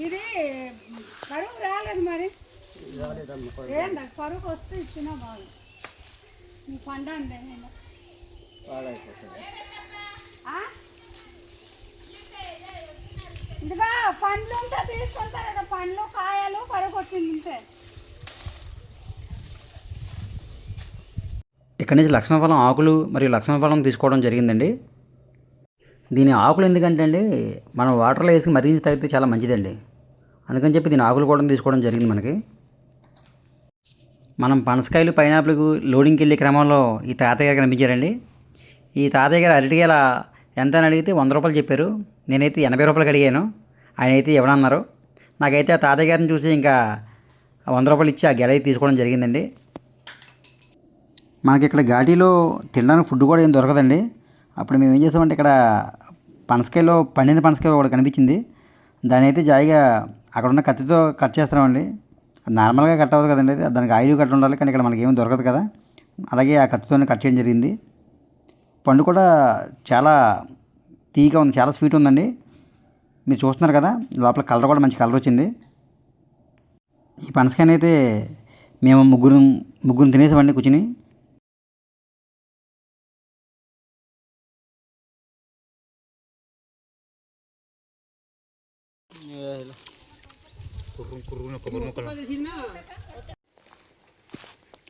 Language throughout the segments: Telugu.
ఇది కరువు రాలేదు మరి ఏందా కరువు వస్తే ఇచ్చినా బాగు నీ పండ అండి ఇందుగా పండ్లు ఉంటే తీసుకుంటారు పండ్లు కాయలు కరువు వచ్చింది ఉంటే. ఇక్కడి నుంచి లక్ష్మణఫలం ఆకులు మరియు లక్ష్మణఫలం తీసుకోవడం జరిగిందండి. దీని ఆకులు ఎందుకంటే అండి మనం వాటర్లో వేసి మరిగించి తాగితే చాలా మంచిదండి. అందుకని చెప్పి దీని ఆకులు కూడా తీసుకోవడం జరిగింది. మనకి మనం పనసకాయలు పైనాపిల్కు లోడింగ్కి వెళ్ళే క్రమంలో ఈ తాతయ్య గారు కనిపించారండి. ఈ తాతయ్య గారు అరటిగేల ఎంత అని అడిగితే 100 రూపాయలు చెప్పారు. నేనైతే 80 రూపాయలకి అడిగాను. ఆయన అయితే ఇవ్వనన్నారు. నాకైతే ఆ తాతయ్య గారిని చూసి ఇంకా 100 రూపాయలు ఇచ్చి ఆ గెల అయితే తీసుకోవడం జరిగిందండి. మనకి ఇక్కడ ఘాటీలో తినడానికి ఫుడ్ కూడా ఏం దొరకదండి. అప్పుడు మేము ఏం చేసామంటే ఇక్కడ పనసకాయలో పండిన పనసకాయ ఒకటి కనిపించింది. దాని అయితే జాయిగా అక్కడ ఉన్న కత్తితో కట్ చేస్తున్నామండి. నార్మల్గా కట్ అవ్వదు కదండి, దానికి ఆయిల్ కట్ ఉండాలి. కానీ ఇక్కడ మనకి ఏమి దొరకదు కదా, అలాగే ఆ కత్తితోనే కట్ చేయడం జరిగింది. పండు కూడా చాలా తీగా ఉంది, చాలా స్వీట్ ఉందండి. మీరు చూస్తున్నారు కదా, లోపల కలర్ కూడా మంచి కలర్ వచ్చింది. ఈ పనసకాయని అయితే మేము ముగ్గురు తినేసామండి కూర్చుని.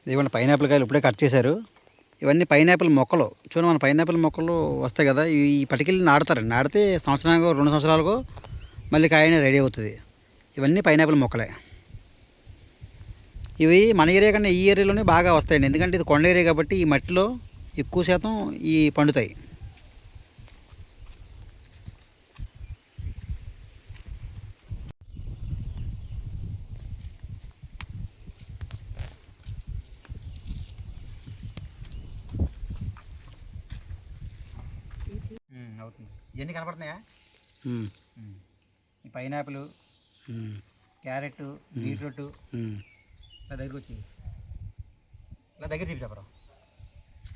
ఇదిగోండి పైనాపిల్ కాయలు ఇప్పుడే కట్ చేశారు. ఇవన్నీ పైనాపిల్ మొక్కలు. చూడండి, మన పైనాపిల్ మొక్కలు వస్తాయి కదా, ఈ పటికెళ్ళి నాటుతారండి. నాటితే సంవత్సరానికో 2 సంవత్సరాలకో మళ్ళీ కాయనే రెడీ అవుతుంది. ఇవన్నీ పైనాపిల్ మొక్కలే. ఇవి మన ఏరియా కన్నా ఈ ఏరియాలోనే బాగా వస్తాయండి. ఎందుకంటే ఇది కొండ ఏరియా కాబట్టి ఈ మట్టిలో ఎక్కువ శాతం ఈ పండుతాయి. అవుతుంది. ఇవన్నీ కనపడుతున్నాయా? ఈ పైనాపిల్, క్యారెట్, బీట్రూట్, ఇలా దగ్గరికి వచ్చి ఇలా దగ్గర చూపించారు.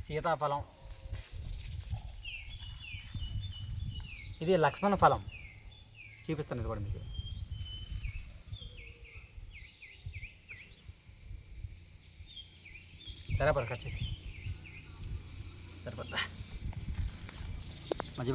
సీతాఫలం, ఇది లక్ష్మణ ఫలం చూపిస్తాను. ఇది కూడా మీకు సరిపడ కట్ చేసి సరిపోద్దా మధ్య